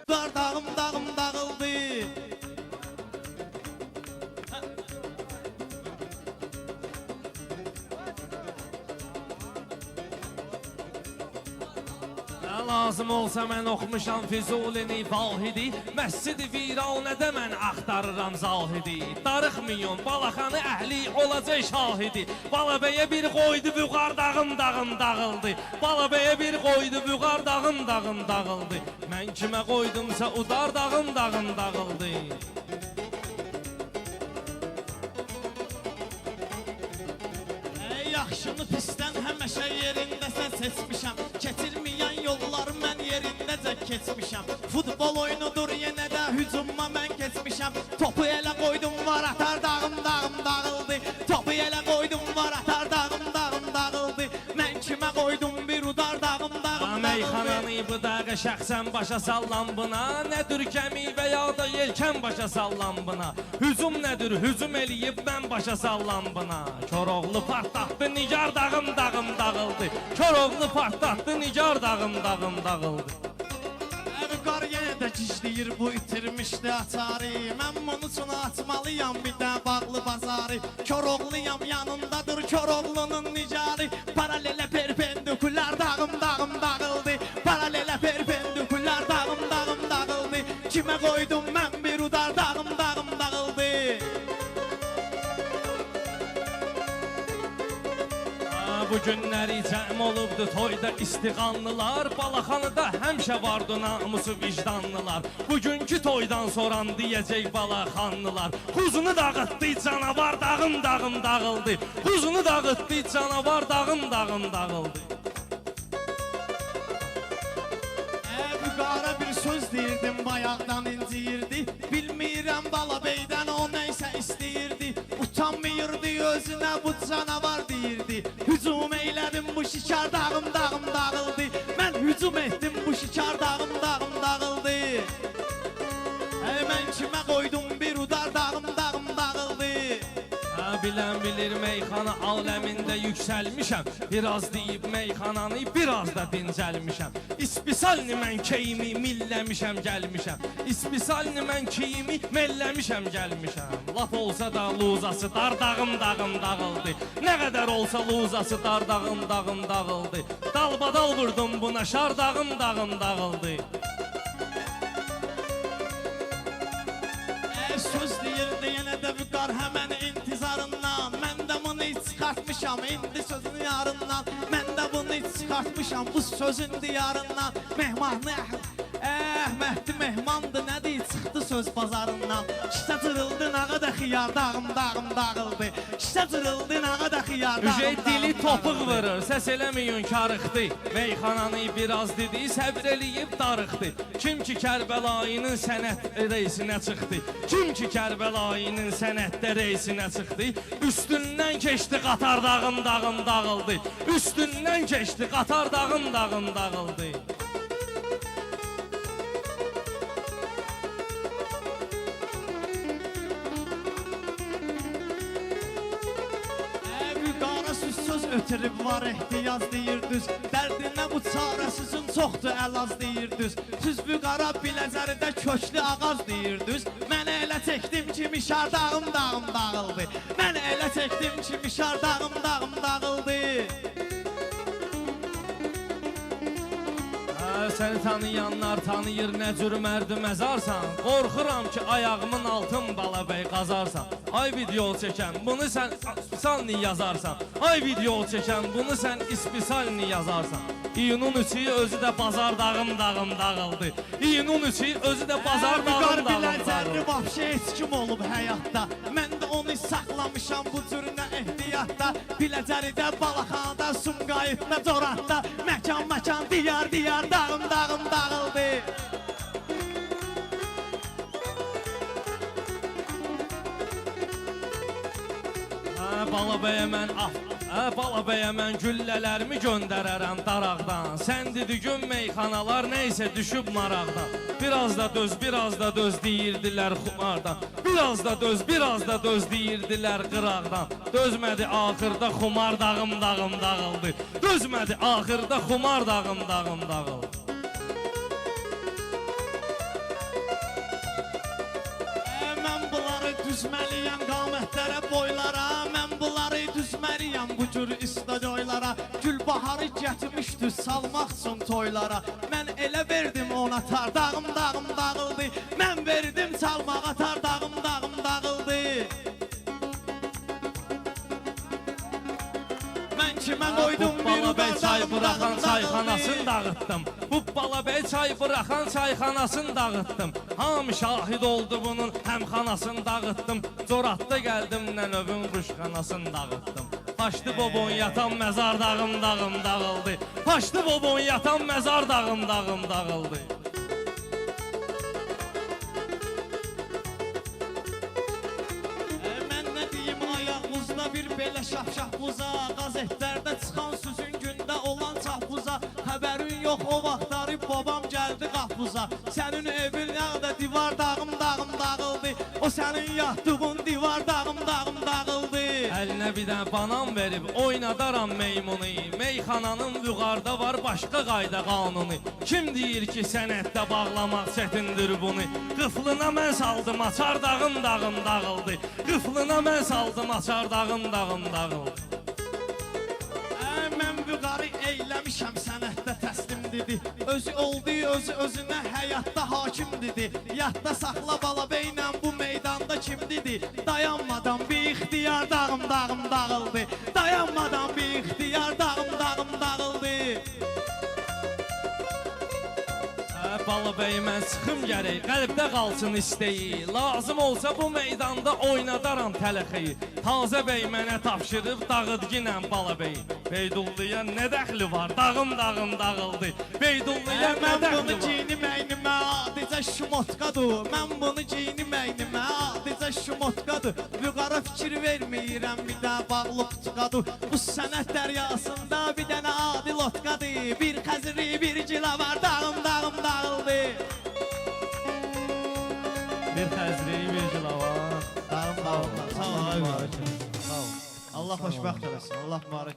Dağım dağıldı. Lazım olsa mən oxumuşam Füzulini, Vahidi, Məscid-i Viranədə mən axtarıram Zahidi. Darıxmayın, Balaxanı əhli olacaq şahidi. Balabəyə bir qoydu büğar dağım dağıldı. Balabəyə bir qoydu büğar dağım dağıldı. Mən kimə qoydumsa udar dağım dağıldı. Yaxşını pisdən həməşə yerindəsən seçmişəm. Keçilməyən yollar mən yerindəcə keçmişəm. Futbol oyunudur yenə də hücumma mən keçmişəm. Topu elə qoydum var atar dağım dağıldı. Topu elə qoydum var atar dağım dağıldı. Mən kimə qoydum bir udar dağım dağıldı. Meyxananı bu dağı şəxsən başa sallan buna. Nədir gəmi və ya da yelkən başa sallan buna. Hücum nədir hücum eləyib mən başa sallan buna. Koroğlu partlatdı nigar dağım dağıldı. Koroğlu partlatdı nigar dağım dağıldı. Qar yenə də gizləyir bu itirmişdi açarı. Mən bunu üçün açmalıyam bir də bağlı bazarı. Koroğluyam yanındadır Koroğlunun nicarı. Paralelə perpendikular dağım dağıldı. Paralelə perpendikular dağım dağıldı. Kimə qoydum mən bir udar dağım dağıldı. Bu günləri cəm olubdu toyda istiqanlılar. Balaxanıda həmişə vardı namusu vicdanlılar. Bugünkü toydan soran deyəcək Balaxanlılar. Xuzunu dağıtdı canavar dağım dağıldı. Xuzunu dağıtdı canavar dağım dağıldı. Bu qara bir söz deyirdim bayaqdan inciyirdi. Bilmirəm Balabeydən o neysə istəyirdi. Utanmıyırdı özünə bu canavar deyirdi. Hücum eylədim bu şikar dağım dağıldı. Mən hücum etdim bu şikar dağım dağıldı. Mən kimə qoydum bir udar dağım dağıldı. Bilən bilir meyxana aləmində yüksəlmişəm. Biraz deyib meyxananı biraz da dincəlmişəm. İspisalni mən keyimi milləmişəm gəlmişəm. İspisalni mən keyimi melləmişəm gəlmişəm. Lap olsa da luzası dar dağım dağıldı. Nə qədər olsa luzası dar dağım dağıldı. Dalbadal vurdum buna şar dağım dağıldı. Söz deyirdi yenə də bu qar həmən intizarından. Mən də bunu çıxartmışam indi sözün yarından. Mən də bunu çıxartmışam bu sözün diyarından. Mehmanı Əhmədli mehmandı nədir çıxdı söz bazarından. İşte cırıldı nağa da xiyar dağım dağıldı. İşte cırıldı nağa da xiyar dağım Ücret dili topuq vurur, səs eləməyin karıxdı. Meyxananı biraz dedi, səbr eləyib darıxdı. Kim ki Kərbəlayının sənət reisinə çıxdı. Kim ki Kərbəlayının sənətdə reisinə çıxdı. Üstündən keçdi qatar dağım dağıldı. Üstündən keçdi qatar dağım dağıldı. Ötürüb var ehtiyac deyir düz. Dərdinə bu çarəsizin çoxdur əlaz deyir düz. Düz bu qara biləcəridə köklü ağac deyir düz. Mən elə çəkdim ki mişar dağım dağıldı. Mən elə çəkdim ki mişar dağım dağıldı. Səni tanıyanlar tanıyır nə cür mərdi məzarsan. Qorxuram ki ayağımın altın Balabəy qazarsan. Ay video çəkən bunu sən ispisalni yazarsan. Ay video çəkən bunu sən ispisalni yazarsan. İyunun 3-ü özü də bazar dağım dağıldı. İyunun 3-ü özü də bazar dağım dağıldı. Biləcəri vəbşə heç kim olub həyatda. Mən də onu saxlamışam bu cürünə ehtiyatda. Biləcəridə Balaxanada, Sumqayıtda, Coratda. Məkan diyar dağım dağıldı. Balabəyə mən güllələrimi göndərərəm daraqdan. Sən dedi gün meyxanalar neysə düşüb maraqdan. Biraz da döz deyirdilər xumardan. Biraz da döz deyirdilər qıraqdan. Dözmədi axırda xumar dağım dağıldı. Dözmədi axırda xumar dağım dağıldı. düzməliyəm qamətlərə, boylara. Mən bunları düzməliyəm bu cür istacoylara. Gülbaharı gətirmişdi salmaq üçün toylara. Mən elə verdim ona tar, dağım dağıldı. Mən verdim çalmağa tar, dağım dağıldı. Mən kimə qoydum bir Balabəy çay dağım buraxan çayxanasını dağıldı. dağıtdım. Bu Balabəy çay buraxan çayxanasını dağıtdım. Hamı şahid oldu bunun həmxanasını dağıtdım. Coratda gəldim Nənövün quşxanasını dağıtdım. Paşdı bobon yatan məzar dağım dağıldı. Paşdı bobon yatan məzar dağım dağıldı. Mən nə deyim ayaq buzda bir belə şapşap buza. Qazetlərdə çıxan süzün gündə olan çapbuza. Xəbərin yox o vaxtları babam gəldi qapbuza. Sənin evin yağda divar dağım dağıldı. O sənin yatdığın divar dağım dağıldı. Əlinə bir dənə banan verib oynadaram meymunu. Meyxananın vüqarda var başqa qayda qanunu. Kim deyir ki sənətdə bağlamaq çətindir bunu? Qıflına mən saldım açar dağım dağıldı. Qıflına mən saldım açar dağım dağıldı. Mən vüqarı eyləmişəm sənətdə təslim dedi. Özü oldu özünə həyatda hakim dedi. Yadda saxla Balabəynən bu meydanda kim dedi? Dayanmadan bir ixtiyar dağım dağıldı. Dayanmadan bir ixtiyar dağım dağıldı. Balabəy mən çıxım gərək, qəlbdə qalsın istəyi. Lazım olsa bu meydanda oynadaram tələxeyi. Tazə bəy mənə tapşırıb dağıdginən Balabəy. Beydulluya nə dəxli var? Dağım dağıldı. Beydulluya nə Mən dəxli bunu var? giyinib əynimə adicə şumotkadır. Mən bunu giyinib əynimə adicə şumotkadır. Vüqara fikir verməyirəm bir də bağlı putqadır. Bu sənət dəryasında bir dənə adi lotqadır. Bir xəzri bir cila var dağım dağıldı. Bir xəzri, bir cilava. Dağım dağıldı. Sağ ol. Allah xoşbəxt eləsin. Allah mübarək.